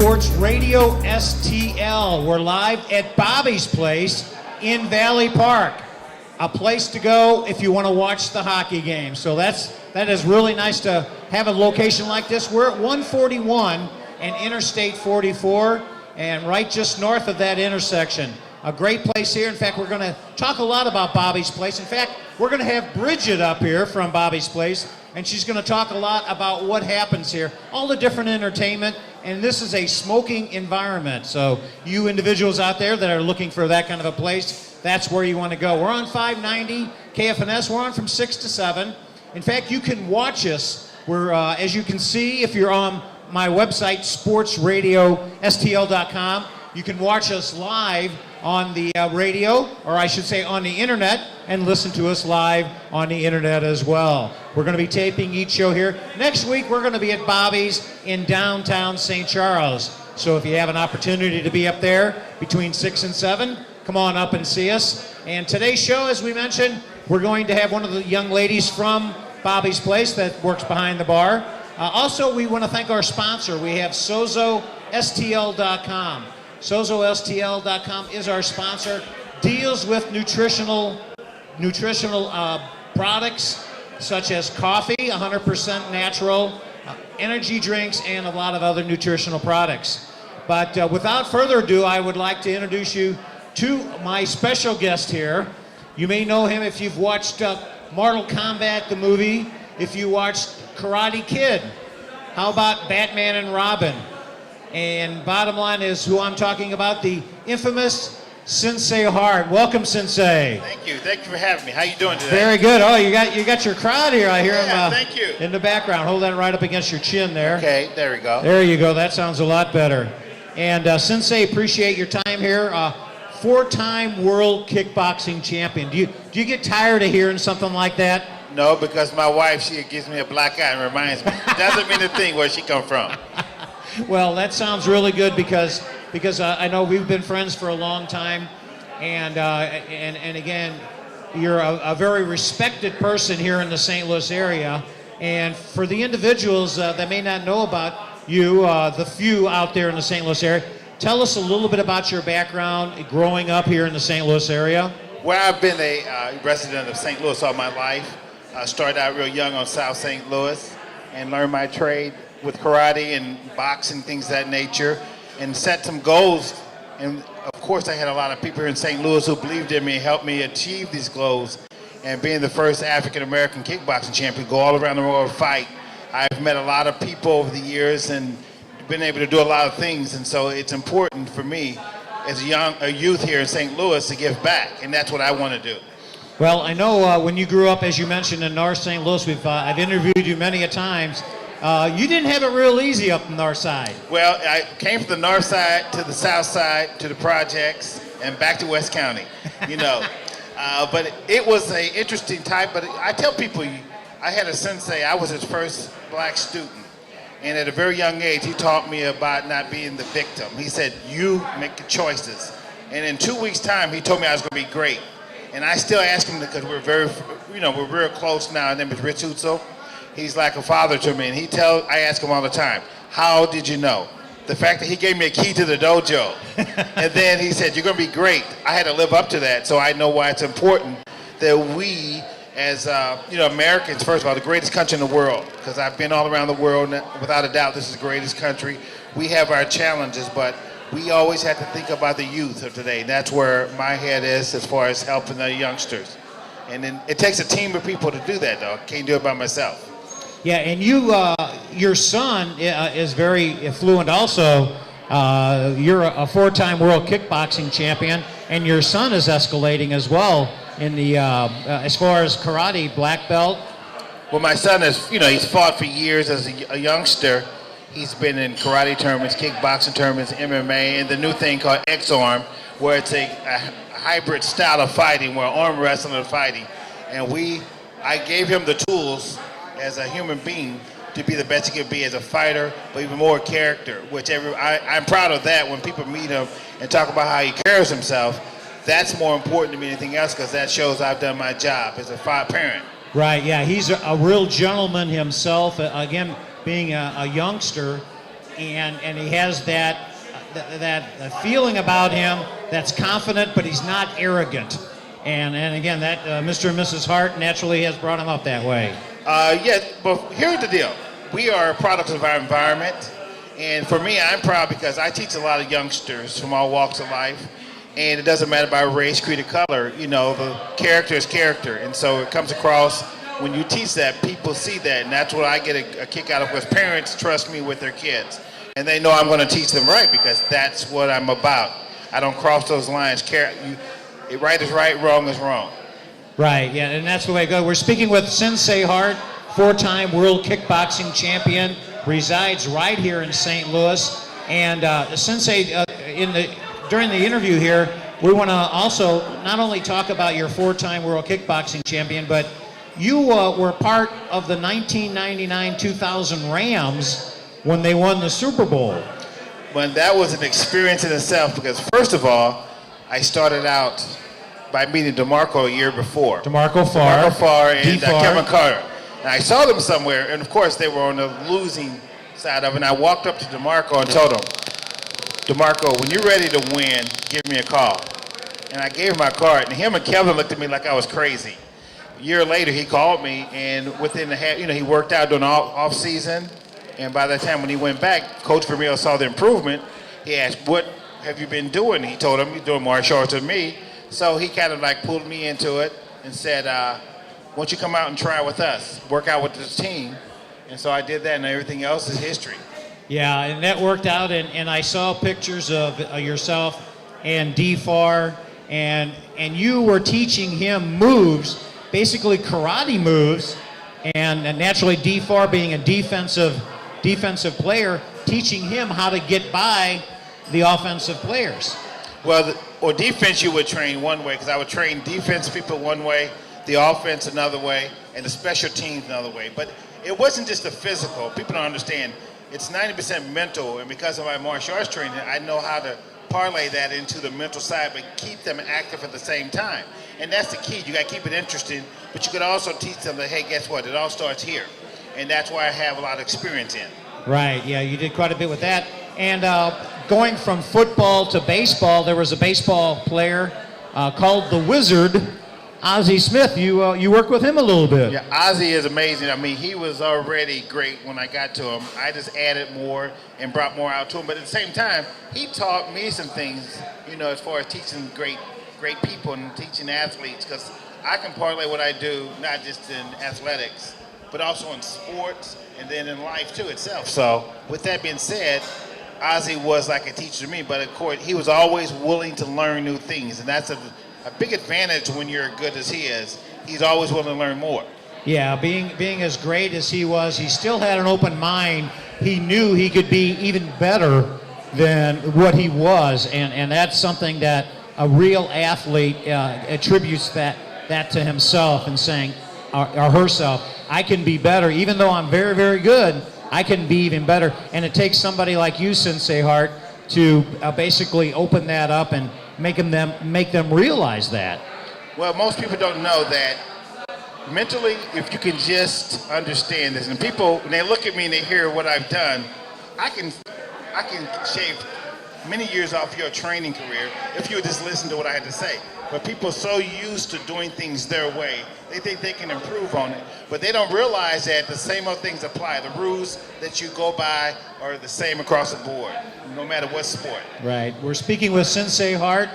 Sports Radio STL. We're live at Bobby's Place in Valley Park. A place to go if you want to watch the hockey game. So that is really nice to have a location like this. We're at 141 and Interstate 44, and right just north of that intersection. A great place here. In fact, we're going to talk a lot about Bobby's Place. In fact, we're going to have Bridget up here from Bobby's Place, and she's going to talk a lot about what happens here, all the different entertainment, and this is a smoking environment. So you individuals out there that are looking for that kind of a place, that's where you want to go. We're on 590 KFNS. We're on from 6 to 7. In fact, you can watch us. We're, as you can see, if you're on my website, SPORTSRADIOSTL.com, you can watch us live on the radio, or I should say on the internet, and listen to us live on the internet as well. We're going to be taping each show here. Next week, we're going to be at Bobby's in downtown St. Charles. So if you have an opportunity to be up there between 6 and 7, come on up and see us. And today's show, as we mentioned, we're going to have one of the young ladies from Bobby's Place that works behind the bar. Also, we want to thank our sponsor. We have SozoSTL.com. SozoSTL.com is our sponsor. Deals with nutritional products such as coffee, 100% natural, energy drinks, and a lot of other nutritional products. But without further ado, I would like to introduce you to my special guest here. You may know him if you've watched Mortal Kombat, the movie, if you watched Karate Kid. How about Batman and Robin? And bottom line is who I'm talking about, the infamous Sensei Hart. Welcome, Sensei. Thank you for having me. How you doing today? Very good. Oh, you got your crowd here. I hear yeah, him thank you. In the background. Hold that right up against your chin there. Okay, there we go. There you go. That sounds a lot better. And Sensei, appreciate your time here. 4-time world kickboxing champion. Do you get tired of hearing something like that? No, because my wife, she gives me a black eye and reminds me. Doesn't mean a thing where she come from. Well, that sounds really good because I know we've been friends for a long time, and again, you're a very respected person here in the St. Louis area. And for the individuals that may not know about you, the few out there in the St. Louis area, tell us a little bit about your background growing up here in the St. Louis area. Well, I've been a resident of St. Louis all my life. I started out real young on South St. Louis and learned my trade with karate and boxing, things of that nature, and set some goals. And of course, I had a lot of people here in St. Louis who believed in me and helped me achieve these goals. And being the first African-American kickboxing champion, go all around the world and fight. I've met a lot of people over the years and been able to do a lot of things. And so it's important for me as a youth here in St. Louis to give back. And that's what I want to do. Well, I know when you grew up, as you mentioned, in North St. Louis, I've interviewed you many a times. You didn't have it real easy up the north side. Well, I came from the north side to the south side to the projects and back to West County, you know. But it was an interesting time. But I tell people, I had a sensei, I was his first black student. And at a very young age, he taught me about not being the victim. He said, you make the choices. And in 2 weeks' time, he told me I was going to be great. And I still ask him, because we're we're real close now. His name is Rich Utzel. He's like a father to me, and I ask him all the time, how did you know? The fact that he gave me a key to the dojo, and then he said, you're going to be great. I had to live up to that, so I know why it's important that we, as Americans, first of all, the greatest country in the world, because I've been all around the world, and without a doubt, this is the greatest country. We have our challenges, but we always have to think about the youth of today. That's where my head is as far as helping the youngsters. And then it takes a team of people to do that, though. I can't do it by myself. Yeah, and your son is very fluent also. You're a 4-time world kickboxing champion, and your son is escalating as well in the as far as karate black belt. Well, my son is, he's fought for years as a youngster. He's been in karate tournaments, kickboxing tournaments, MMA, and the new thing called X-Arm, where it's a hybrid style of fighting, where arm wrestling and fighting. And I gave him the tools as a human being to be the best he could be as a fighter, but even more character, which I'm proud of that. When people meet him and talk about how he carries himself, that's more important to me than anything else, because that shows I've done my job as a parent. Right, yeah, he's a real gentleman himself. Again, being a youngster, and he has that feeling about him that's confident, but he's not arrogant. And again, that Mr. and Mrs. Hart naturally has brought him up that way. Yeah, but here's the deal. We are products of our environment. And for me, I'm proud because I teach a lot of youngsters from all walks of life. And it doesn't matter about race, creed, or color. You know, the character is character. And so it comes across when you teach that, people see that. And that's what I get a kick out of, because parents trust me with their kids. And they know I'm going to teach them right, because that's what I'm about. I don't cross those lines. Right is right, wrong is wrong. Right, yeah, and that's the way it goes. We're speaking with Sensei Hart, 4-time world kickboxing champion, resides right here in St. Louis. And Sensei, during the interview here, we want to also not only talk about your 4-time world kickboxing champion, but you were part of the 1999-2000 Rams when they won the Super Bowl. Well, that was an experience in itself, because first of all, I started out by meeting DeMarco a year before. DeMarco Farr and Kevin Carter. And I saw them somewhere, and of course they were on the losing side of it. And I walked up to DeMarco and told him, DeMarco, when you're ready to win, give me a call. And I gave him my card, and him and Kevin looked at me like I was crazy. A year later, he called me, and within the half, he worked out during the off season. And by the time when he went back, Coach Vermeil saw the improvement. He asked, what have you been doing? He told him he's doing martial arts with me. So he kind of like pulled me into it and said, why don't you come out and try with us, work out with this team. And so I did that, and everything else is history. Yeah, and that worked out, and I saw pictures of yourself and DFAR, and you were teaching him moves, basically karate moves, and naturally DFAR being a defensive player, teaching him how to get by the offensive players. Well, defense you would train one way, because I would train defense people one way, the offense another way, and the special teams another way. But it wasn't just the physical. People don't understand. It's 90% mental, and because of my martial arts training, I know how to parlay that into the mental side, but keep them active at the same time. And that's the key. You got to keep it interesting, but you could also teach them that, hey, guess what? It all starts here. And that's why I have a lot of experience in. Right, yeah, you did quite a bit with that. And going from football to baseball, there was a baseball player called the Wizard, Ozzie Smith. You worked with him a little bit. Yeah, Ozzie is amazing. I mean, he was already great when I got to him. I just added more and brought more out to him. But at the same time, he taught me some things, as far as teaching great people and teaching athletes, because I can parlay what I do, not just in athletics, but also in sports and then in life too itself. So with that being said, Ozzie was like a teacher to me, but of course he was always willing to learn new things, and that's a big advantage when you're as good as he is. He's always willing to learn more. Yeah, being as great as he was, he still had an open mind. He knew he could be even better than what he was, and that's something that a real athlete attributes that to himself, and saying, or herself, I can be better. Even though I'm very, very good, I can be even better. And it takes somebody like you, Sensei Hart, to basically open that up and make them realize that. Well, most people don't know that mentally, if you can just understand this, and people, when they look at me and they hear what I've done, I can shave many years off your training career if you would just listen to what I had to say. But people are so used to doing things their way, they think they can improve on it. But they don't realize that the same old things apply. The rules that you go by are the same across the board, no matter what sport. Right. We're speaking with Sensei Hart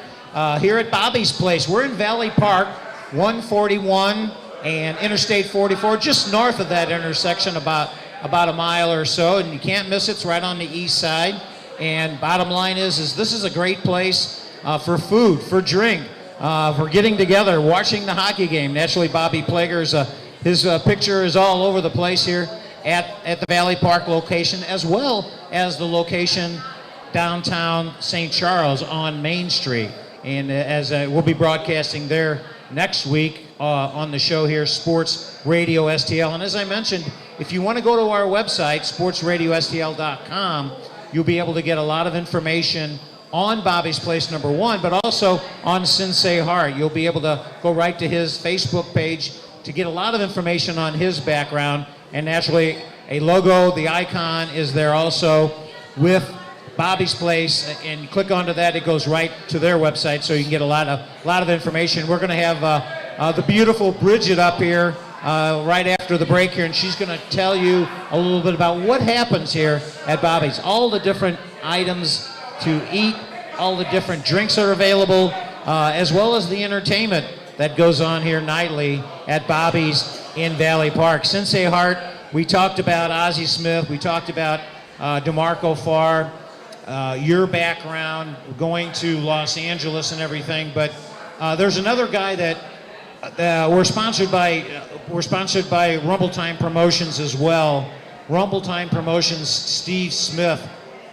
here at Bobby's Place. We're in Valley Park, 141 and Interstate 44, just north of that intersection, about a mile or so, and you can't miss it. It's right on the east side. And bottom line is this is a great place for food, for drink, for getting together, watching the hockey game. Naturally, Bobby Plager's his picture is all over the place here at the Valley Park location, as well as the location downtown St. Charles on Main Street. And as we'll be broadcasting there next week on the show here, Sports Radio STL. And as I mentioned, if you want to go to our website, sportsradiostl.com, you'll be able to get a lot of information on Bobby's Place, number one, but also on Sensei Hart. You'll be able to go right to his Facebook page to get a lot of information on his background. And naturally, a logo, the icon is there also. with Bobby's Place, and click onto that. It goes right to their website, so you can get a lot of information. We're going to have the beautiful Bridget up here right after the break here, and she's going to tell you a little bit about what happens here at Bobby's. All the different items to eat, all the different drinks are available, as well as the entertainment that goes on here nightly at Bobby's in Valley Park. Sensei Hart, we talked about Ozzie Smith, we talked about DeMarco Farr, your background, going to Los Angeles and everything, but there's another guy that we're sponsored by Rumble Time Promotions as well. Rumble Time Promotions, Steve Smith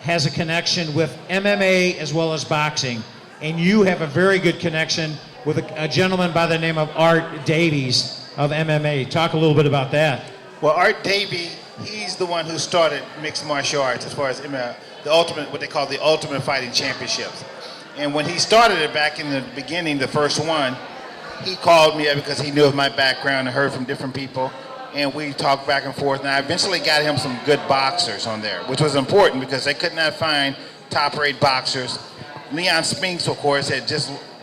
has a connection with MMA as well as boxing, and you have a very good connection with a gentleman by the name of Art Davies of MMA. Talk a little bit about that. Well, Art Davie, he's the one who started mixed martial arts as far as the ultimate, what they call the Ultimate Fighting Championships. And when he started it back in the beginning, the first one, he called me up because he knew of my background and heard from different people. And we talked back and forth, and I eventually got him some good boxers on there, which was important because they could not find top-rate boxers. Leon Spinks, of course,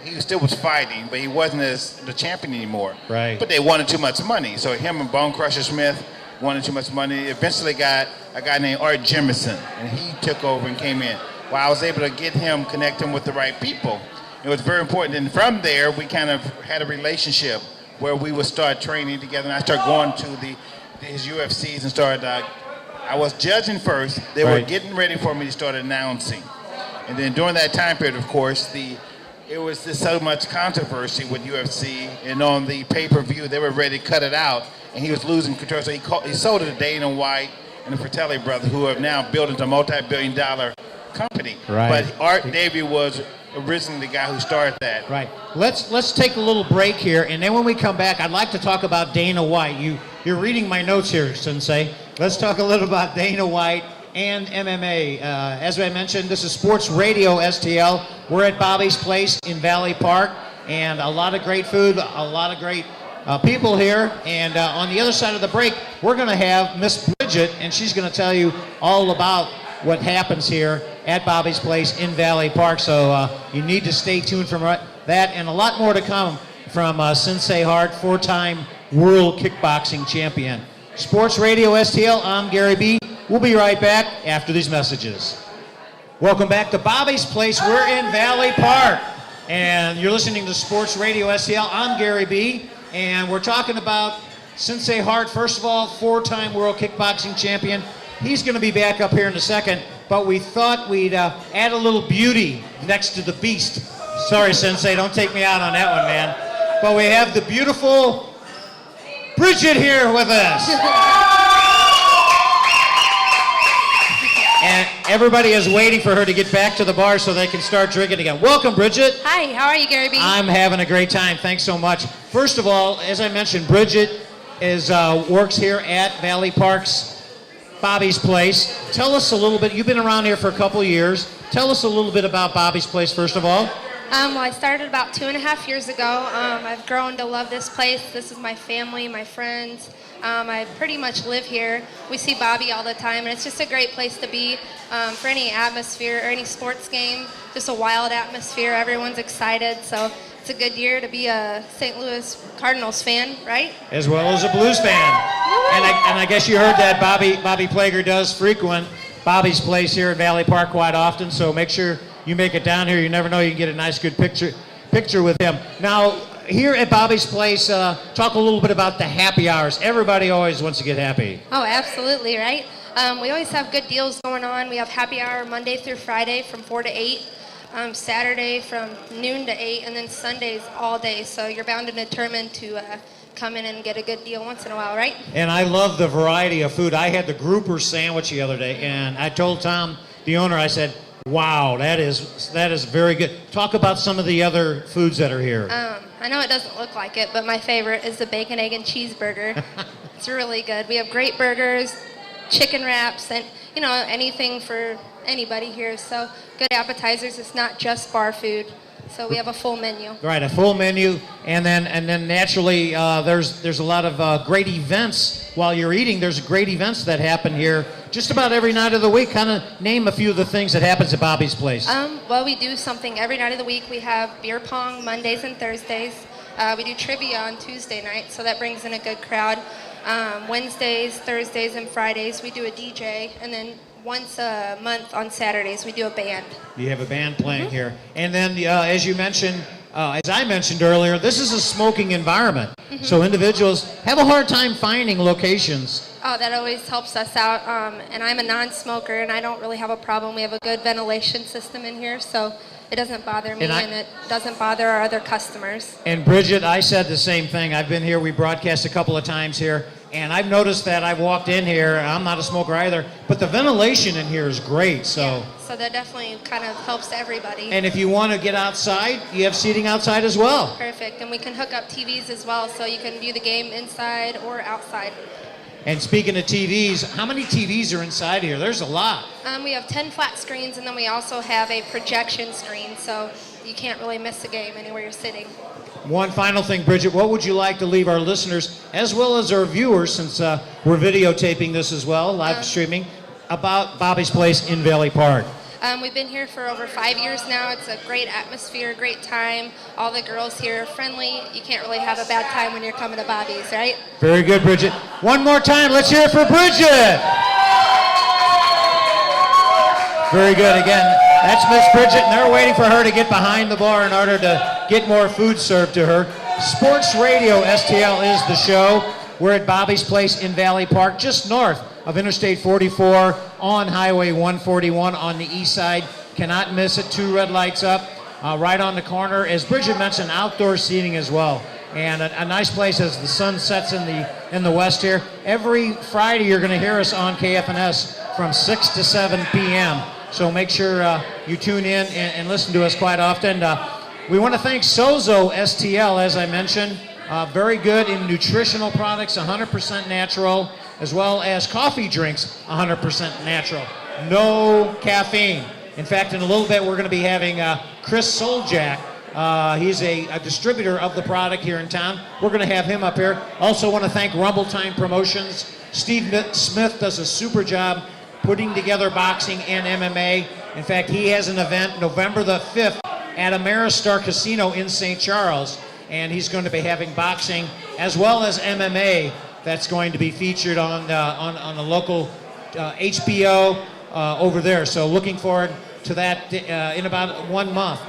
he still was fighting, but he wasn't the champion anymore. Right. But they wanted too much money, so him and Bone Crusher Smith wanted too much money. Eventually got a guy named Art Jemison, and he took over and came in. Well, I was able to connect him with the right people. It was very important, and from there, we kind of had a relationship where we would start training together, and I started going to his UFCs and started, I was judging first. They were getting ready for me to start announcing. And then during that time period, of course, it was just so much controversy with UFC, and on the pay-per-view, they were ready to cut it out, and he was losing control. So he sold it to Dana White and the Fratelli brothers, who have now built into a multi-billion-dollar company. Right. But Art Davie was originally the guy who started that. Right. Let's take a little break here, and then when we come back, I'd like to talk about Dana White. You're reading my notes here, Sensei. Let's talk a little about Dana White and MMA. As I mentioned, this is Sports Radio STL. We're at Bobby's Place in Valley Park, and a lot of great food, a lot of great people here. And on the other side of the break, we're going to have Miss Bridget, and she's going to tell you all about what happens here at Bobby's Place in Valley Park. So you need to stay tuned for that and a lot more to come from Sensei Hart, four-time world kickboxing champion. Sports Radio STL, I'm Gary B. We'll be right back after these messages. Welcome back to Bobby's Place. We're in Valley Park, and you're listening to Sports Radio STL. I'm Gary B., and we're talking about Sensei Hart. First of all, four-time world kickboxing champion. He's going to be back up here in a second, but we thought we'd add a little beauty next to the beast. Sorry, Sensei, don't take me out on that one, man. But we have the beautiful Bridget here with us. And everybody is waiting for her to get back to the bar so they can start drinking again. Welcome, Bridget. Hi, how are you, Gary B? I'm having a great time. Thanks so much. First of all, as I mentioned, Bridget works here at Valley Park's Bobby's Place. Tell us a little bit. You've been around here for a couple years. Tell us a little bit about Bobby's Place, first of all. Well, I started about 2.5 years ago. I've grown to love this place. This is my family, my friends. I pretty much live here. We see Bobby all the time, and it's just a great place to be for any atmosphere or any sports game. Just a wild atmosphere. Everyone's excited, so it's a good year to be a St. Louis Cardinals fan, right? As well as a Blues fan. And I guess you heard that Bobby Plager does frequent Bobby's Place here at Valley Park quite often, so make sure you make it down here. You never know, you can get a nice good picture with him. Now, here at Bobby's Place, talk a little bit about the happy hours. Everybody always wants to get happy. Oh, absolutely, right? We always have good deals going on. We have happy hour Monday through Friday from 4 to 8, Saturday from noon to 8, and then Sundays all day. So you're bound and determined to come in and get a good deal once in a while, right? And I love the variety of food. I had the grouper sandwich the other day, and I told Tom, the owner, I said, wow, that is very good. Talk about some of the other foods that are here. I know it doesn't look like it, but my favorite is the bacon, egg, and cheeseburger. It's really good. We have great burgers, chicken wraps, and anything for anybody here. So good appetizers. It's not just bar food. So we have a full menu. Right, a full menu, and then naturally there's a lot of great events while you're eating. There's great events that happen here just about every night of the week. Kind of name a few of the things that happens at Bobby's Place. Well, we do something every night of the week. We have beer pong Mondays and Thursdays. We do trivia on Tuesday night, so that brings in a good crowd. Wednesdays, Thursdays, and Fridays, we do a DJ, and then once a month on Saturdays, we do a band. You have a band playing here. And then, as you mentioned, as I mentioned earlier, this is a smoking environment. So individuals have a hard time finding locations. Oh, that always helps us out. And I'm a non-smoker, and I don't really have a problem. We have a good ventilation system in here, so it doesn't bother me, and it doesn't bother our other customers. And Bridget, I said the same thing. I've been here. We broadcast a couple of times here. And I've noticed that I've walked in here, I'm not a smoker either, but the ventilation in here is great, so. Yeah, so that definitely kind of helps everybody. And if you want to get outside, you have seating outside as well. Perfect, and we can hook up TVs as well, so you can view the game inside or outside. And speaking of TVs, how many TVs are inside here? There's a lot. We have 10 flat screens, and then we also have a projection screen, so you can't really miss a game anywhere you're sitting. One final thing, Bridget, what would you like to leave our listeners, as well as our viewers, since we're videotaping this as well, live streaming, about Bobby's Place in Valley Park? We've been here for over 5 years now. It's a great atmosphere, great time. All the girls here are friendly. You can't really have a bad time when you're coming to Bobby's, right? Very good, Bridget. One more time, let's hear it for Bridget. Very good. Again, that's Miss Bridget, and they're waiting for her to get behind the bar in order to get more food served to her. Sports Radio STL is the show. We're at Bobby's Place in Valley Park, just north of Interstate 44 on Highway 141 on the east side. Cannot miss it. 2 red lights up right on the corner. As Bridget mentioned, outdoor seating as well. And a nice place as the sun sets in the west here. Every Friday you're going to hear us on KFNS from 6 to 7 p.m. So make sure you tune in and listen to us quite often. We want to thank Sozo STL, as I mentioned. Very good in nutritional products, 100% natural, as well as coffee drinks, 100% natural. No caffeine. In fact, in a little bit, we're going to be having Chris Soljack. He's a distributor of the product here in town. We're going to have him up here. Also want to thank Rumble Time Promotions. Steve Smith does a super job putting together boxing and MMA. In fact, he has an event November the 5th at Ameristar Casino in St. Charles, and he's going to be having boxing as well as MMA that's going to be featured on the local HBO over there. So looking forward to that in about 1 month.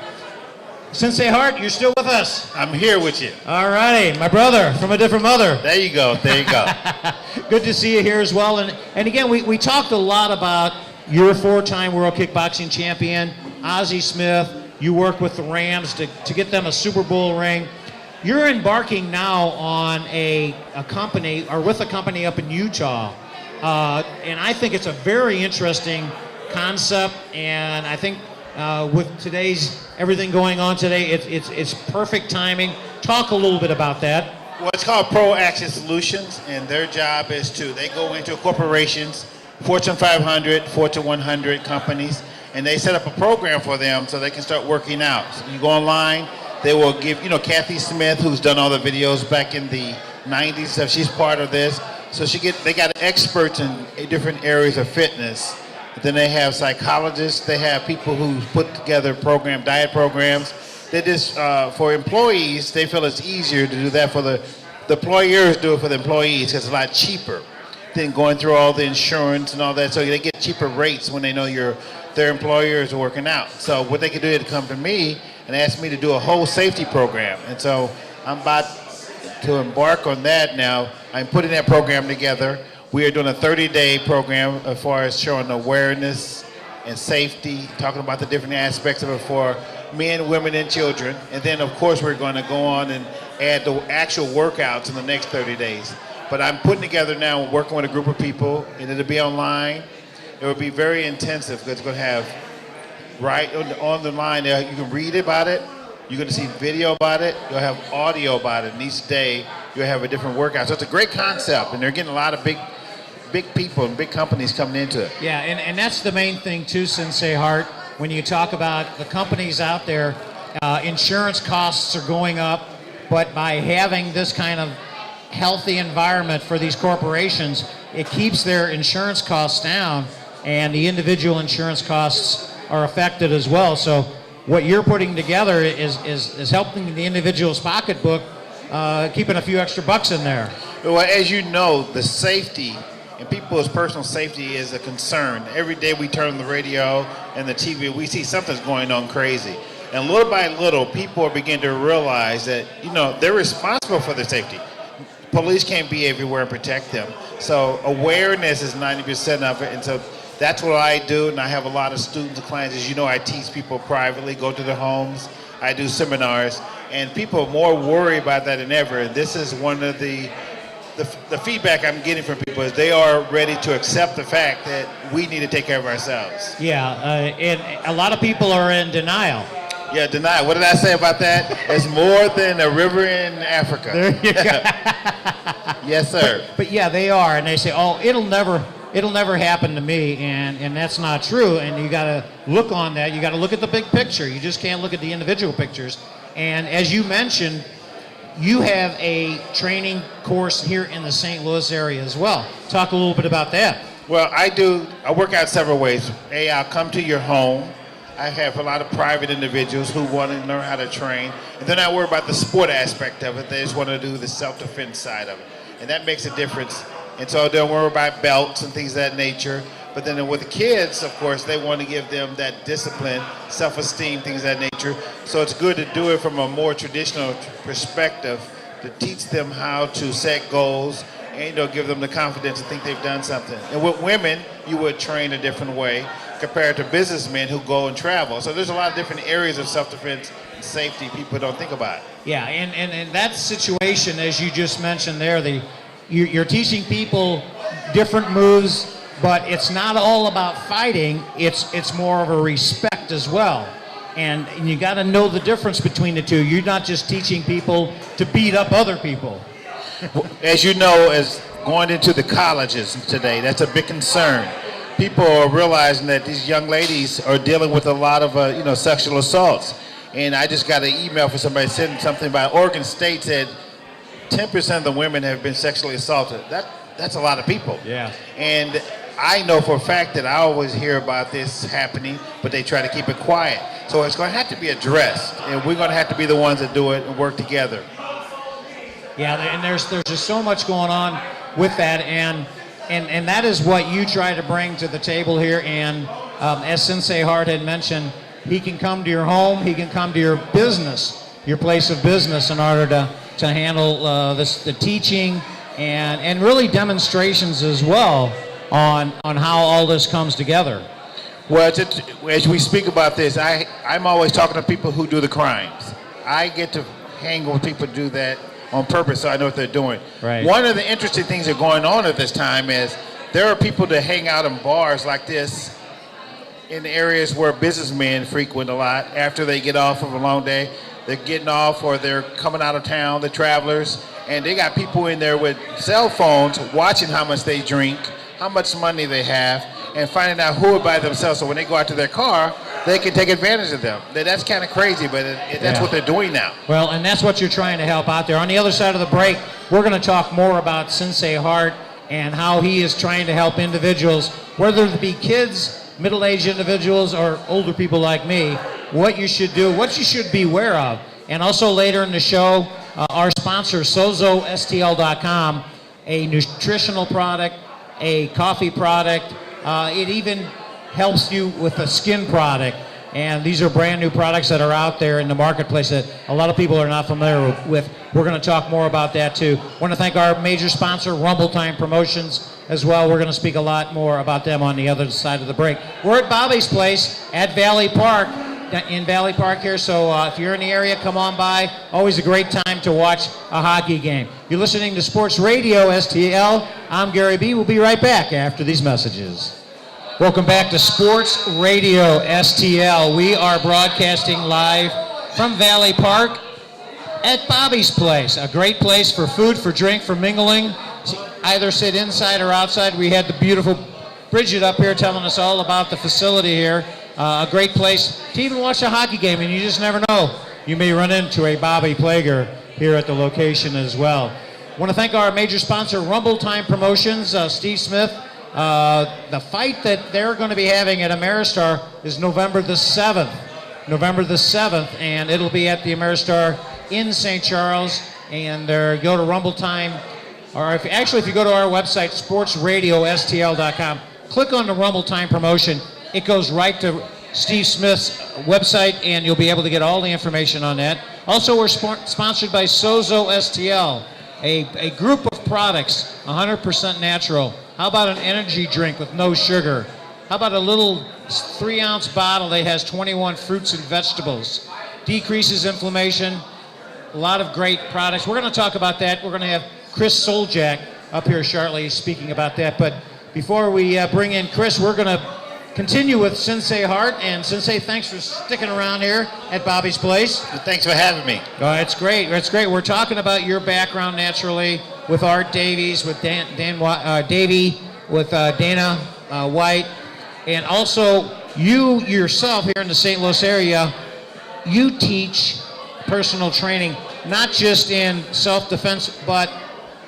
Sensei Hart, you're still with us. I'm here with you. All righty, my brother from a different mother. There you go. There you go. Good to see you here as well. And again, we talked a lot about your 4-time World Kickboxing Champion, Ozzie Smith. You work with the Rams to get them a Super Bowl ring. You're embarking now on a company, or with a company up in Utah. And I think it's a very interesting concept. And I think with everything going on today, it's perfect timing. Talk a little bit about that. Well, it's called Pro Action Solutions, and their job is they go into corporations, Fortune 500, Fortune 100 companies, and they set up a program for them so they can start working out. So you go online, they will give, Kathy Smith, who's done all the videos back in the 90s, so she's part of this. So they got experts in different areas of fitness. Then they have psychologists, they have people who put together diet programs. They just, for employees, they feel it's easier to do that for the employers do it for the employees because it's a lot cheaper than going through all the insurance and all that. So they get cheaper rates when they know their employers are working out. So what they can do is come to me and ask me to do a whole safety program. And so I'm about to embark on that now. I'm putting that program together. We are doing a 30-day program as far as showing awareness and safety, talking about the different aspects of it for men, women, and children. And then, of course, we're going to go on and add the actual workouts in the next 30 days. But I'm putting together now, working with a group of people, and it'll be online. It will be very intensive because it's going to have right on the line there. You can read about it. You're going to see video about it. You'll have audio about it. And each day, you'll have a different workout. So it's a great concept, and they're getting a lot of big people and big companies coming into it. Yeah, and that's the main thing too, Sensei Hart. When you talk about the companies out there, insurance costs are going up, but by having this kind of healthy environment for these corporations, it keeps their insurance costs down, and the individual insurance costs are affected as well. So what you're putting together is helping the individual's pocketbook, keeping a few extra bucks in there. Well, as you know, the safety and people's personal safety is a concern. Every day we turn on the radio and the TV, we see something's going on crazy. And little by little, people are beginning to realize that, they're responsible for their safety. Police can't be everywhere and protect them. So awareness is 90% of it. And so that's what I do. And I have a lot of students and clients. As you know, I teach people privately, go to their homes. I do seminars. And people are more worried about that than ever. And this is one of the feedback I'm getting from people is they are ready to accept the fact that we need to take care of ourselves. Yeah, and a lot of people are in denial. Yeah, denial. What did I say about that? It's more than a river in Africa. There you go. Yes, sir. But yeah, they are, and they say, "Oh, it'll never happen to me," and that's not true. And you got to look on that. You got to look at the big picture. You just can't look at the individual pictures. And as you mentioned, you have a training course here in the St. Louis area as well. Talk a little bit about that. Well, I work out several ways. I'll come to your home. I have a lot of private individuals who want to learn how to train. And then I worry about the sport aspect of it. They just want to do the self-defense side of it. And that makes a difference. And so they don't worry about belts and things of that nature. But then with the kids, of course, they want to give them that discipline, self-esteem, things of that nature. So it's good to do it from a more traditional perspective to teach them how to set goals and give them the confidence to think they've done something. And with women, you would train a different way compared to businessmen who go and travel. So there's a lot of different areas of self-defense and safety people don't think about. Yeah, and that situation, as you just mentioned there, you're teaching people different moves, but it's not all about fighting. It's more of a respect as well. And you got to know the difference between the two. You're not just teaching people to beat up other people. As you know, as going into the colleges today, that's a big concern. People are realizing that these young ladies are dealing with a lot of sexual assaults. And I just got an email from somebody saying something about Oregon State said 10% of the women have been sexually assaulted. That's a lot of people. Yeah. And I know for a fact that I always hear about this happening, but they try to keep it quiet. So it's going to have to be addressed, and we're going to have to be the ones that do it and work together. Yeah, and there's just so much going on with that, and that is what you try to bring to the table here. And as Sensei Hart had mentioned, he can come to your home, he can come to your business, your place of business, in order to handle the teaching and really demonstrations as well on how all this comes together. Well, as we speak about this, I'm always talking to people who do the crimes. I get to hang with people who do that on purpose, so I know what they're doing. Right. One of the interesting things that are going on at this time is there are people that hang out in bars like this in areas where businessmen frequent a lot after they get off of a long day. They're getting off or they're coming out of town, the travelers, and they got people in there with cell phones watching how much they drink, how much money they have, and finding out who are by themselves. So when they go out to their car, they can take advantage of them. That's kind of crazy, but that's what they're doing now. Well, and that's what you're trying to help out there. On the other side of the break, we're going to talk more about Sensei Hart and how he is trying to help individuals, whether it be kids, middle-aged individuals, or older people like me, what you should do, what you should be aware of. And also later in the show, our sponsor, SozostL.com, a nutritional product, a coffee product. It even helps you with a skin product. And these are brand new products that are out there in the marketplace that a lot of people are not familiar with. We're going to talk more about that too. I want to thank our major sponsor, Rumble Time Promotions, as well. We're going to speak a lot more about them on the other side of the break. We're at Bobby's Place at Valley Park, in Valley Park here. So if you're in the area, come on by. Always a great time to watch a hockey game. You're listening to Sports Radio STL. I'm Gary B. We'll be right back after these messages. Welcome back to Sports Radio STL. We are broadcasting live from Valley Park at Bobby's Place, a great place for food, for drink, for mingling. Either sit inside or outside. We had the beautiful Bridget up here telling us all about the facility here. A great place to even watch a hockey game, and you just never know. You may run into a Bobby Plager here at the location as well. Want to thank our major sponsor, Rumble Time Promotions, Steve Smith. The fight that they're going to be having at Ameristar is November the 7th. November the 7th, and it'll be at the Ameristar in St. Charles. And go to Rumble Time, or if you go to our website, SPORTSRADIOSTL.com, click on the Rumble Time promotion. It goes right to Steve Smith's website, and you'll be able to get all the information on that. Also, we're sponsored by Sozo STL, a group of products, 100% natural. How about an energy drink with no sugar? How about a little 3-ounce bottle that has 21 fruits and vegetables? Decreases inflammation. A lot of great products. We're going to talk about that. We're going to have Chris Soljak up here shortly speaking about that. But before we bring in Chris, we're going to continue with Sensei Hart. And Sensei, thanks for sticking around here at Bobby's Place. Thanks for having me. Oh, it's great. It's great. We're talking about your background naturally with Art Davies, with Davey, with Dana White, and also you yourself here in the St. Louis area. You teach personal training, not just in self-defense, but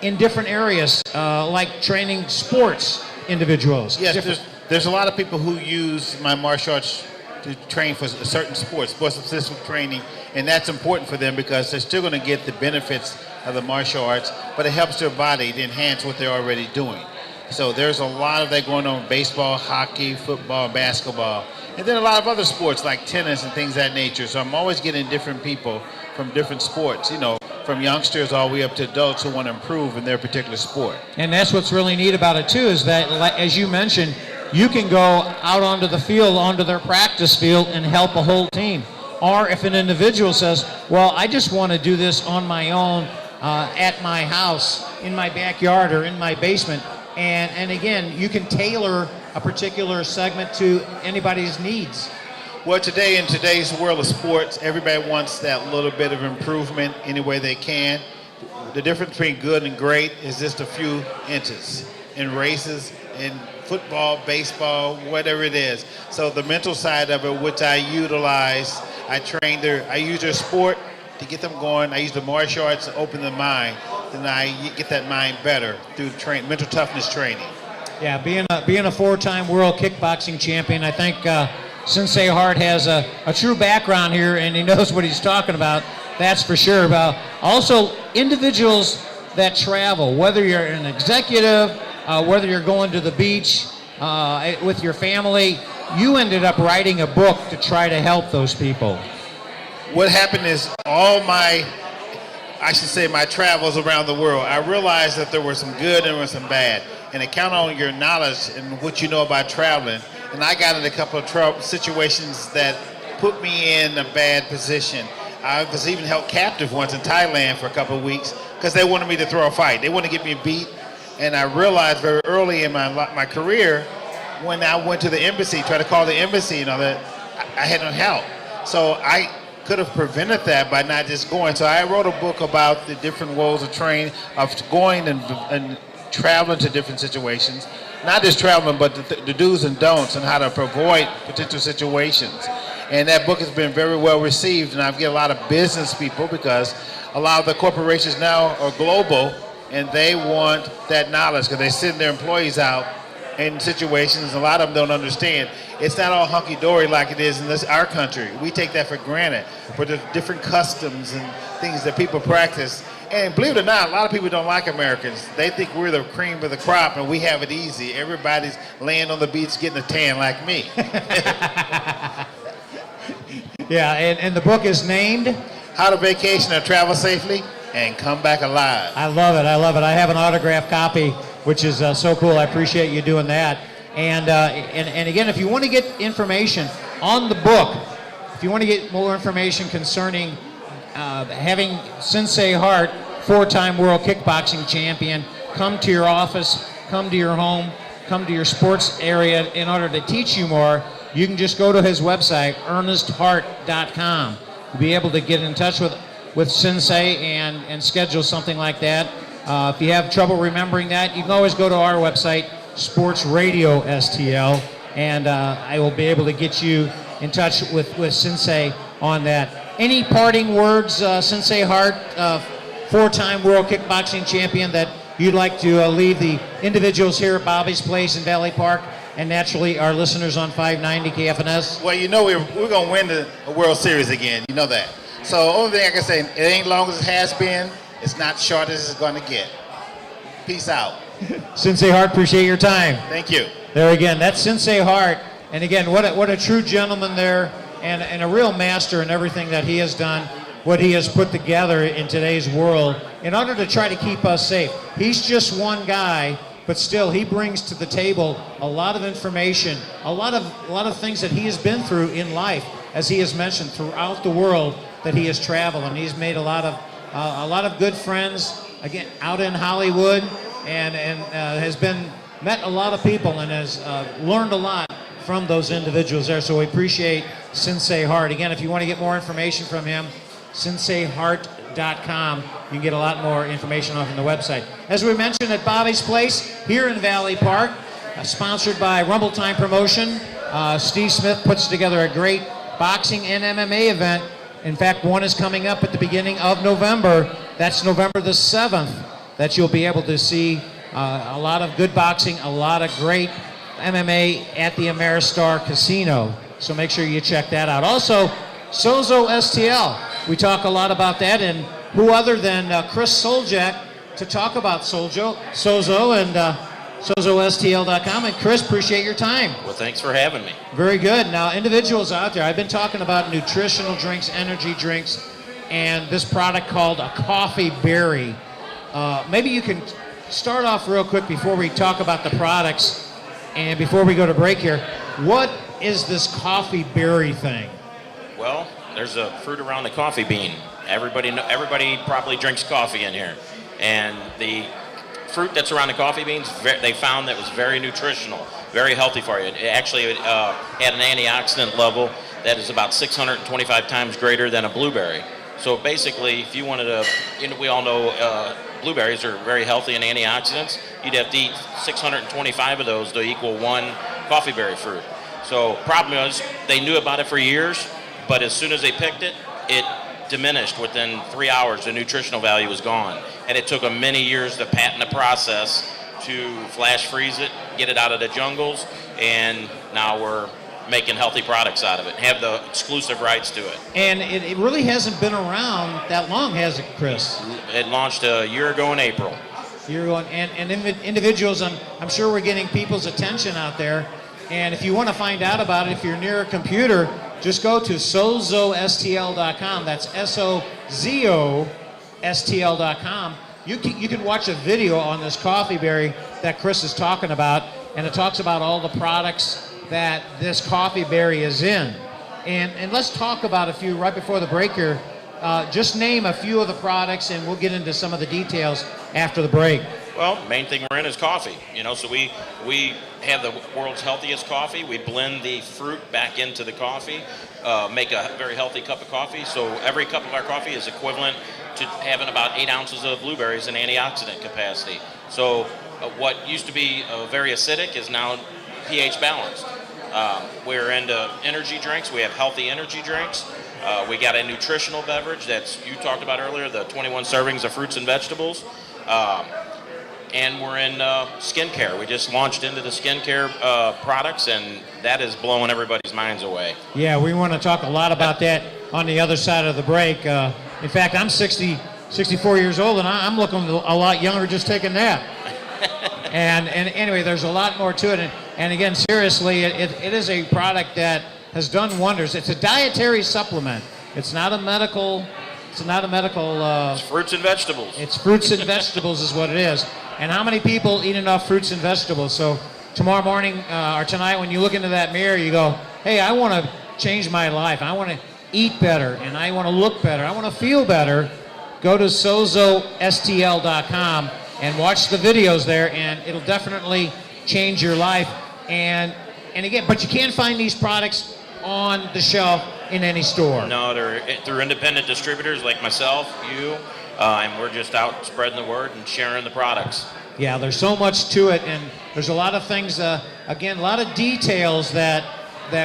in different areas, like training sports individuals. Yes, there's a lot of people who use my martial arts to train for certain sports-specific training, and that's important for them because they're still going to get the benefits of the martial arts, but it helps their body to enhance what they're already doing. So there's a lot of that going on: baseball, hockey, football, basketball, and then a lot of other sports like tennis and things of that nature. So I'm always getting different people from different sports, from youngsters all the way up to adults who want to improve in their particular sport. And that's what's really neat about it too, is that, as you mentioned, you can go out onto the field, onto their practice field, and help a whole team. Or if an individual says, well, I just want to do this on my own at my house, in my backyard, or in my basement. And again, you can tailor a particular segment to anybody's needs. Well, today, in today's world of sports, everybody wants that little bit of improvement any way they can. The difference between good and great is just a few inches in races, in football, baseball, whatever it is. So the mental side of it, which I utilize, I use their sport to get them going. I use the martial arts to open the mind. Then I get that mind better through mental toughness training. Yeah, being a 4-time world kickboxing champion, I think Sensei Hart has a true background here, and he knows what he's talking about. That's for sure. Also, individuals that travel, whether you're an executive, whether you're going to the beach with your family, you ended up writing a book to try to help those people. What happened is my travels around the world, I realized that there were some good and there were some bad. And to count on your knowledge and what you know about traveling. And I got in a couple of situations that put me in a bad position. I was even held captive once in Thailand for a couple of weeks because they wanted me to throw a fight. They wanted to get me beat. And I realized very early in my career, when I went to the embassy, tried to call the embassy, that I had no help. So I could have prevented that by not just going. So I wrote a book about the different ways of training, of going and traveling to different situations. Not just traveling, but the do's and don'ts and how to avoid potential situations. And that book has been very well received, and I've get a lot of business people because a lot of the corporations now are global, and they want that knowledge because they send their employees out in situations a lot of them don't understand. It's not all hunky-dory like it is in our country. We take that for granted for the different customs and things that people practice. And believe it or not, a lot of people don't like Americans. They think we're the cream of the crop and we have it easy. Everybody's laying on the beach getting a tan like me. Yeah, and the book is named How to Vacation or Travel Safely and Come Back Alive. I love it. I have an autographed copy, which is so cool. I appreciate you doing that. And again, if you want to get information on the book, if you want to get more information concerning having Sensei Hart, 4-time world kickboxing champion, come to your office, come to your home, come to your sports area in order to teach you more, you can just go to his website, ErnestHart.com. You'll be able to get in touch with Sensei and schedule something like that. If you have trouble remembering that, you can always go to our website, SPORTSRADIOSTL, and I will be able to get you in touch with Sensei on that. Any parting words, Sensei Hart, four-time world kickboxing champion, that you'd like to leave the individuals here at Bobby's Place in Valley Park, and naturally our listeners on 590 KFNS? Well, you know we're going to win the World Series again. You know that. So only thing I can say, it ain't long as it has been. It's not short as it's going to get. Peace out. Sensei Hart, appreciate your time. Thank you. There again, that's Sensei Hart. And again, what a true gentleman there, and a real master in everything that he has done, what he has put together in today's world in order to try to keep us safe. He's just one guy, but still he brings to the table a lot of information, a lot of things that he has been through in life, as he has mentioned, throughout the world that he has traveled, and he's made a lot of good friends, again, out in Hollywood, and has met a lot of people and has learned a lot from those individuals there. So we appreciate Sensei Hart. Again, if you want to get more information from him, senseihart.com. You can get a lot more information off on the website. As we mentioned, at Bobby's Place here in Valley Park, sponsored by Rumble Time Promotion, Steve Smith puts together a great boxing and MMA event. In fact, one is coming up at the beginning of November. That's November the 7th, that you'll be able to see a lot of good boxing, a lot of great MMA at the Ameristar Casino. So make sure you check that out. Also, Sozo STL. We talk a lot about that, and who other than Chris Soljak to talk about Sozo and SozoSTL.com. And Chris, appreciate your time. Well, thanks for having me. Very good. Now, individuals out there, I've been talking about nutritional drinks, energy drinks, and this product called a coffee berry. Maybe you can start off real quick before we talk about the products and before we go to break here. What is this coffee berry thing? Well, there's a fruit around the coffee bean. Everybody probably drinks coffee in here. And the fruit that's around the coffee beans, they found that was very nutritional, very healthy for you. It actually had an antioxidant level that is about 625 times greater than a blueberry. So basically, if you wanted to, we all know blueberries are very healthy in antioxidants. You'd have to eat 625 of those to equal one coffee berry fruit. So problem was, they knew about it for years, but as soon as they picked it, it diminished within 3 hours. The nutritional value was gone. And it took them many years to patent the process to flash freeze it, get it out of the jungles, and now we're making healthy products out of it, have the exclusive rights to it. And it really hasn't been around that long, has it, Chris? It launched a year ago in April. And individuals, I'm sure we're getting people's attention out there. And if you want to find out about it, if you're near a computer, just go to SozoSTL.com. That's SOZOSTL.com. You can watch a video on this coffee berry that Chris is talking about, and it talks about all the products that this coffee berry is in. And let's talk about a few right before the break here. Just name a few of the products, and we'll get into some of the details after the break. Well, main thing we're in is coffee. So we have the world's healthiest coffee. We blend the fruit back into the coffee, make a very healthy cup of coffee. So every cup of our coffee is equivalent to having about 8 ounces of blueberries in antioxidant capacity. So what used to be very acidic is now pH balanced. We're into energy drinks. We have healthy energy drinks. We got a nutritional beverage you talked about earlier, the 21 servings of fruits and vegetables. And we're in skincare. We just launched into the skincare products, and that is blowing everybody's minds away. Yeah, we want to talk a lot about that on the other side of the break. In fact, I'm 64 years old, and I'm looking a lot younger just taking that. and anyway, there's a lot more to it. And again, seriously, it is a product that has done wonders. It's a dietary supplement. It's not a medical. It's fruits and vegetables. It's fruits and vegetables is what it is. And how many people eat enough fruits and vegetables? So tomorrow morning or tonight, when you look into that mirror, you go, hey, I want to change my life. I want to eat better, and I want to look better. I want to feel better. Go to SozoSTL.com and watch the videos there, and it'll definitely change your life. And again, but you can't find these products on the shelf in any store. No, they're through independent distributors like myself, you, and we're just out spreading the word and sharing the products. Yeah, there's so much to it, and there's a lot of things, again, a lot of details that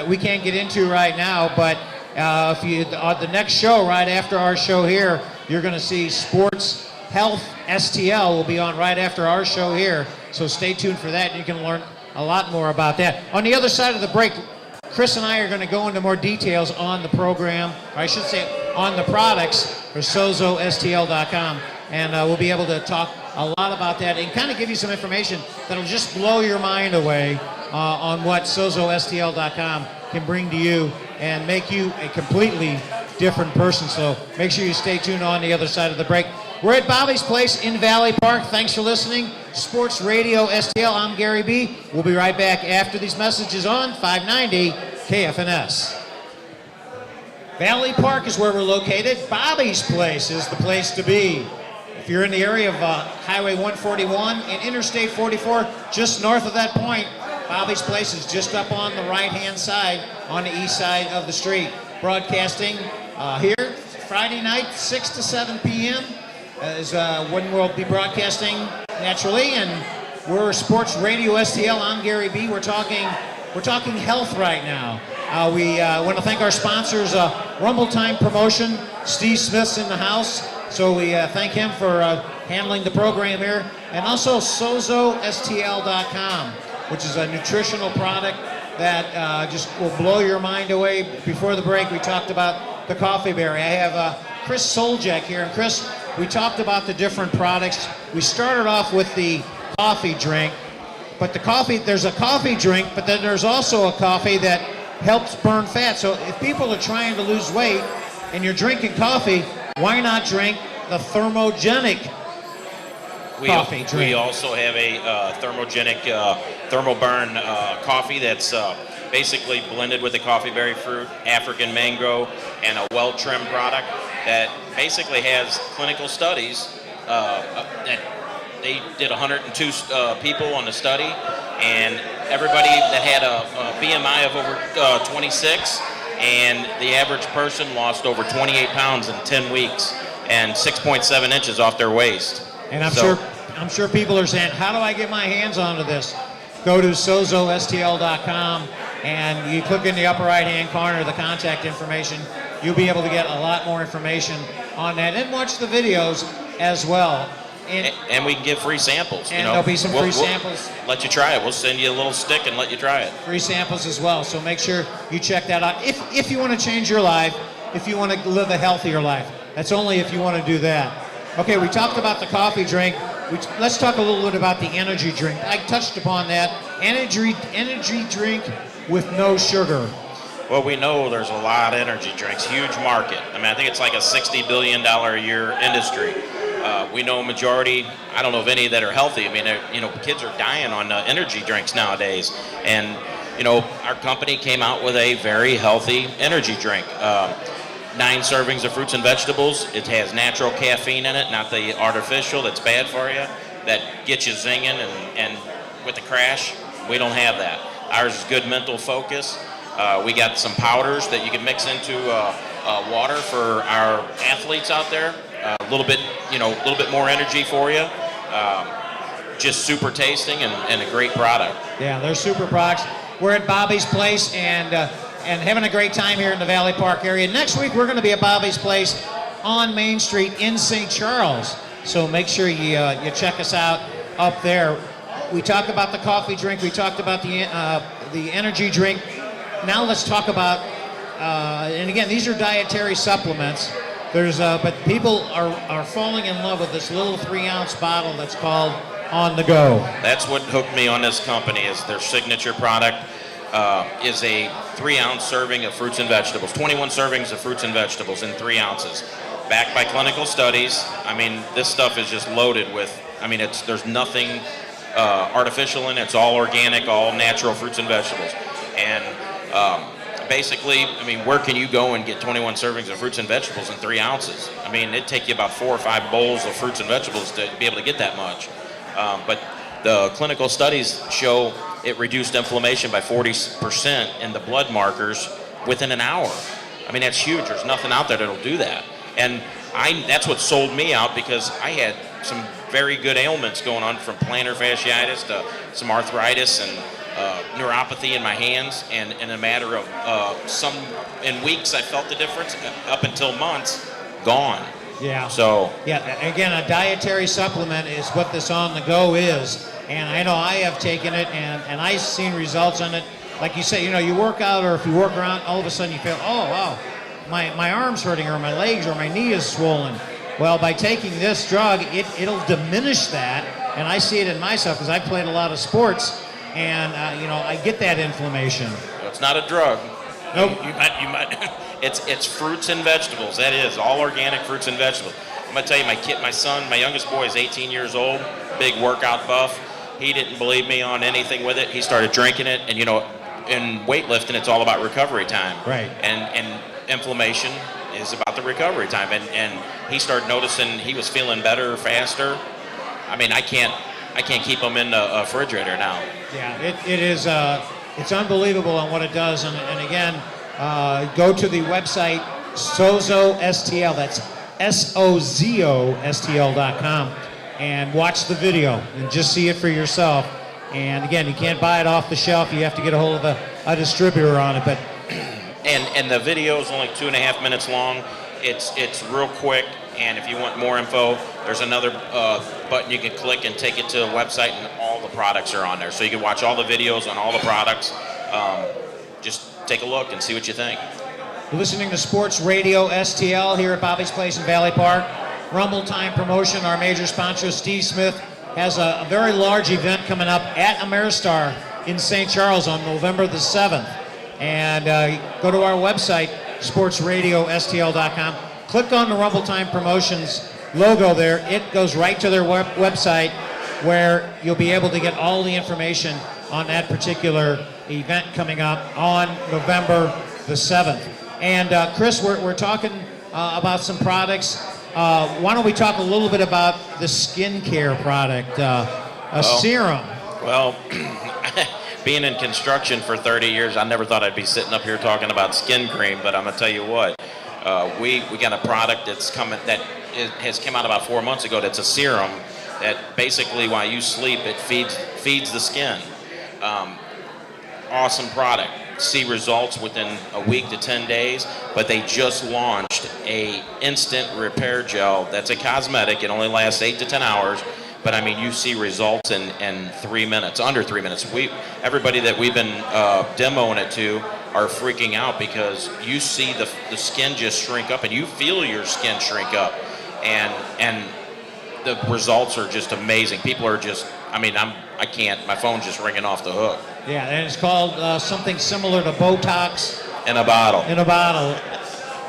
we can't get into right now, but if you the next show, right after our show here, you're going to see Sports Health STL will be on right after our show here. So stay tuned for that. You can learn a lot more about that. On the other side of the break, Chris and I are going to go into more details on the program, or I should say on the products for SOZOSTL.com. And we'll be able to talk a lot about that and kind of give you some information that'll just blow your mind away on what SOZOSTL.com can bring to you and make you a completely different person. So make sure you stay tuned on the other side of the break. We're at Bobby's Place in Valley Park. Thanks for listening. Sports Radio STL, I'm Gary B. We'll be right back after these messages on 590 KFNS. Valley Park is where we're located. Bobby's Place is the place to be. If you're in the area of Highway 141 and Interstate 44, just north of that point, Bobby's Place is just up on the right-hand side on the east side of the street. Broadcasting here Friday night, 6 to 7 p.m. is when we'll be broadcasting naturally, and we're Sports Radio STL. I'm Gary B. We're talking health right now. We want to thank our sponsors, Rumble Time Promotion. Steve Smith's in the house, so we thank him for handling the program here, and also SOZOSTL.com, which is a nutritional product that just will blow your mind away. Before the break, we talked about the coffee berry. I have Chris Soljak here, and Chris, we talked about the different products. We started off with the coffee drink, but there's a coffee drink, but then there's also a coffee that helps burn fat. So if people are trying to lose weight and you're drinking coffee, why not drink the thermogenic coffee drink? We also have a thermogenic thermoburn coffee that's basically blended with the coffee berry fruit, African mango, and a well-trimmed product that basically has clinical studies that they did 102 people on the study, and everybody that had a BMI of over 26, and the average person lost over 28 pounds in 10 weeks and 6.7 inches off their waist. And I'm sure people are saying, how do I get my hands onto this? Go to SOZOSTL.com and you click in the upper right-hand corner the contact information. You'll be able to get a lot more information on that and watch the videos as well. And we can give free samples. And there'll be some free samples. We'll let you try it. We'll send you a little stick and let you try it. Free samples as well. So make sure you check that out. If you want to change your life, if you want to live a healthier life, that's only if you want to do that. Okay, we talked about the coffee drink. Let's talk a little bit about the energy drink. I touched upon that. Energy drink with no sugar. Well, we know there's a lot of energy drinks, huge market. I mean, I think it's like a $60 billion a year industry. We know a majority, I don't know of any that are healthy. I mean, kids are dying on energy drinks nowadays. And, our company came out with a very healthy energy drink. 9 servings of fruits and vegetables. It has natural caffeine in it, not the artificial that's bad for you, that gets you zinging and with the crash. We don't have that. Ours is good mental focus. We got some powders that you can mix into water for our athletes out there. A little bit more energy for you. Just super tasting and a great product. Yeah, they're super products. We're at Bobby's Place and having a great time here in the Valley Park area. Next week, we're going to be at Bobby's Place on Main Street in St. Charles. So make sure you check us out up there. We talked about the coffee drink. We talked about the energy drink. Now let's talk about, and again, these are dietary supplements. But people are falling in love with this little 3-ounce bottle that's called On The Go. That's what hooked me on this company. Is their signature product is a 3-ounce serving of fruits and vegetables. 21 servings of fruits and vegetables in 3 ounces, backed by clinical studies. I mean, this stuff is just loaded with. I mean, there's nothing artificial in it. It's all organic, all natural fruits and vegetables, and basically, I mean, where can you go and get 21 servings of fruits and vegetables in 3 ounces? I mean, it'd take you about 4 or 5 bowls of fruits and vegetables to be able to get that much. But the clinical studies show it reduced inflammation by 40% in the blood markers within an hour. I mean, that's huge. There's nothing out there that'll do that. And that's what sold me out, because I had some very good ailments going on, from plantar fasciitis to some arthritis and neuropathy in my hands, and in a matter of in weeks I felt the difference, up until months, gone. Yeah. So Yeah, again, a dietary supplement is what this on the go is. And I know I have taken it and I've seen results on it. Like you say, you work out or if you work around, all of a sudden you feel, oh, wow, my arm's hurting or my legs or my knee is swollen. Well, by taking this drug, it'll diminish that. And I see it in myself because I've played a lot of sports and, I get that inflammation. it's not a drug. Nope. You might. It's fruits and vegetables. That is all organic fruits and vegetables. I'm gonna tell you, my youngest boy is 18 years old, big workout buff. He didn't believe me on anything with it. He started drinking it, and in weightlifting, it's all about recovery time. Right. And inflammation is about the recovery time. And he started noticing he was feeling better, faster. I mean, I can't keep him in the refrigerator now. Yeah, it is. It's unbelievable on what it does. And again, go to the website Sozo STL. That's SOZOSTL.com and watch the video and just see it for yourself. And again, you can't buy it off the shelf. You have to get a hold of a distributor on it. But and the video is only 2.5 minutes long. It's real quick. And if you want more info, there's another button you can click and take it to the website, and all the products are on there. So you can watch all the videos on all the products. Just take a look and see what you think. you're listening to Sports Radio STL here at Bobby's Place in Valley Park. Rumble Time Promotion, our major sponsor, Steve Smith, has a very large event coming up at Ameristar in St. Charles on November the 7th. And go to our website, sportsradiostl.com. Click on the Rumble Time Promotions logo there. It goes right to their website where you'll be able to get all the information on that particular event coming up on November the 7th. And Chris, we're talking about some products. Why don't we talk a little bit about the skincare product, serum? Well, being in construction for 30 years, I never thought I'd be sitting up here talking about skin cream, but I'm going to tell you what. We got a product has come out about 4 months ago. That's a serum that basically while you sleep, it feeds the skin. Awesome product. See results within a week to 10 days, but they just launched a instant repair gel that's a cosmetic. It only lasts 8 to 10 hours, but I mean you see results in 3 minutes, under 3 minutes. Everybody that we've been demoing it to are freaking out because you see the skin just shrink up and you feel your skin shrink up, and the results are just amazing. People are just, I can't, my phone's just ringing off the hook. Yeah, and it's called something similar to Botox. In a bottle. In a bottle.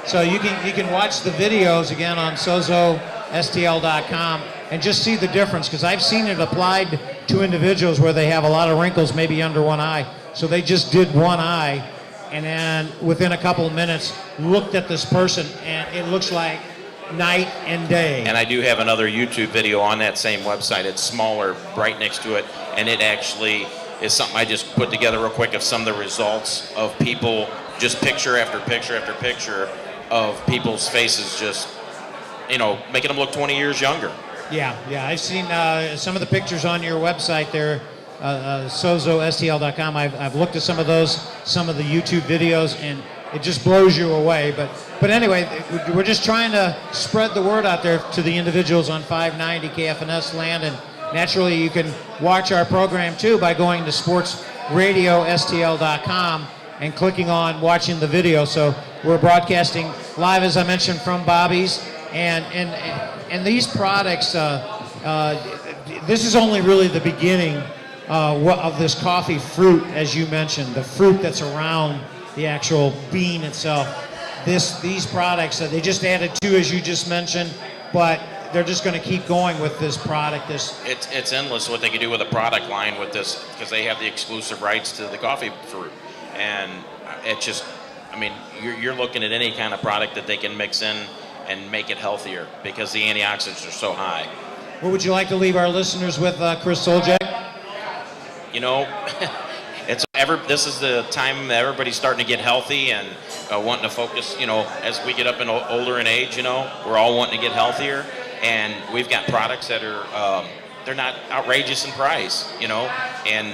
So you can watch the videos again on SOZOSTL.com and just see the difference, because I've seen it applied to individuals where they have a lot of wrinkles maybe under one eye. So they just did one eye and then within a couple of minutes looked at this person and it looks like night and day. And I do have another YouTube video on that same website. It's smaller, right next to it, and it actually is something I just put together real quick of some of the results of people, just picture after picture after picture of people's faces, just making them look 20 years younger. Yeah, I've seen some of the pictures on your website there, SOZOSTL.com. I've looked at some of the YouTube videos, and it just blows you away. But anyway, we're just trying to spread the word out there to the individuals on 590 KFNS land, and naturally you can watch our program too by going to SportsRadioSTL.com and clicking on watching the video. So we're broadcasting live, as I mentioned, from Bobby's, and these products. This is only really the beginning of this coffee fruit, as you mentioned, the fruit that's around the actual bean itself. These products, they just added two, as you just mentioned, but they're just going to keep going with this product. It's endless what they can do with a product line with this, because they have the exclusive rights to the coffee fruit, and it just, you're looking at any kind of product that they can mix in and make it healthier because the antioxidants are so high. What would you like to leave our listeners with, Chris Soljak? This is the time that everybody's starting to get healthy and wanting to focus, as we get up and older in age, we're all wanting to get healthier, and we've got products that are, they're not outrageous in price, and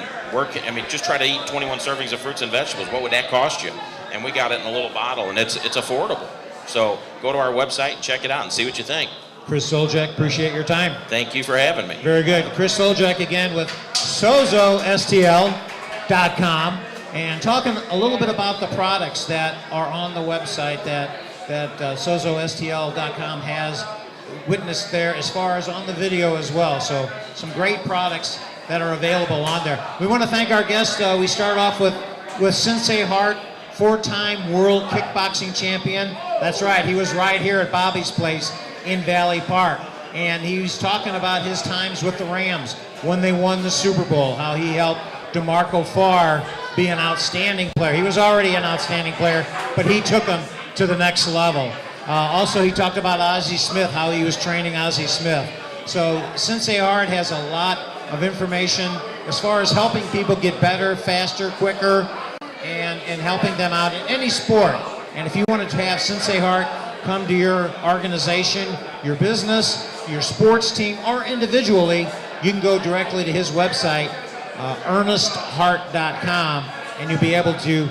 just try to eat 21 servings of fruits and vegetables. What would that cost you? And we got it in a little bottle, and it's affordable. So go to our website and check it out and see what you think. Chris Soljak, appreciate your time. Thank you for having me. Very good. Chris Soljak again with SOZOSTL.com, and talking a little bit about the products that are on the website that SOZOSTL.com has witnessed there, as far as on the video as well. So some great products that are available on there. We want to thank our guests. We start off with Sensei Hart, 4-time world kickboxing champion. That's right, he was right here at Bobby's Place in Valley Park. And he was talking about his times with the Rams when they won the Super Bowl, how he helped DeMarco Farr be an outstanding player. He was already an outstanding player, but he took him to the next level. Also, he talked about Ozzie Smith, how he was training Ozzie Smith. So Sensei Hart has a lot of information as far as helping people get better, faster, quicker, and helping them out in any sport. And if you wanted to have Sensei Hart come to your organization, your business, your sports team, or individually, you can go directly to his website, ErnestHart.com, and you'll be able to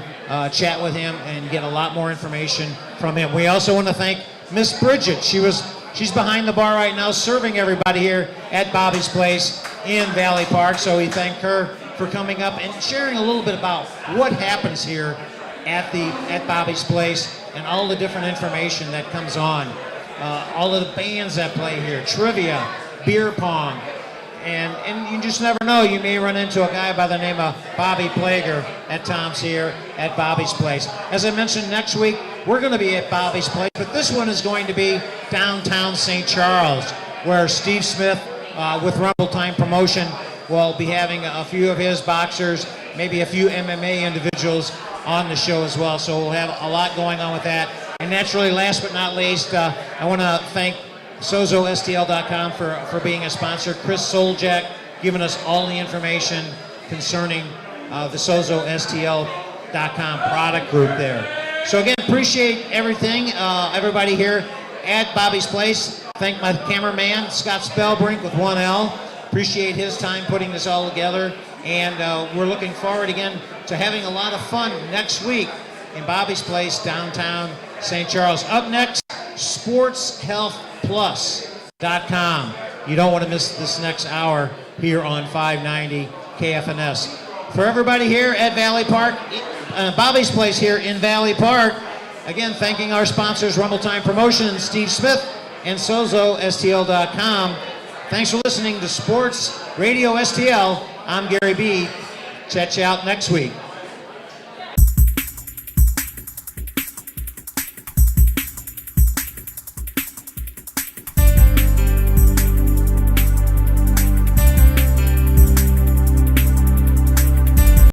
chat with him and get a lot more information from him. We also want to thank Miss Bridget. She's behind the bar right now, serving everybody here at Bobby's Place in Valley Park. So we thank her for coming up and sharing a little bit about what happens here at Bobby's Place and all the different information that comes on. All of the bands that play here, trivia, beer pong, and you just never know. You may run into a guy by the name of Bobby Plager at times here at Bobby's Place. As I mentioned, next week we're going to be at Bobby's Place, but this one is going to be downtown St. Charles, where Steve Smith with Rumble Time Promotion will be having a few of his boxers, maybe a few MMA individuals on the show as well. So we'll have a lot going on with that. And naturally, last but not least, I want to thank SOZOSTL.com for being a sponsor. Chris Soljak giving us all the information concerning the SOZOSTL.com product group there. So again, appreciate everything, everybody here at Bobby's Place. Thank my cameraman, Scott Spellbrink with 1L. Appreciate his time putting this all together. And we're looking forward again to having a lot of fun next week in Bobby's Place, downtown St. Charles. Up next, SportsHealthPlus.com. You don't want to miss this next hour here on 590 KFNS. For everybody here at Valley Park, Bobby's Place here in Valley Park, again, thanking our sponsors, Rumble Time Promotion, Steve Smith, and SOZOSTL.com. Thanks for listening to Sports Radio STL. I'm Gary B. Chat you out next week.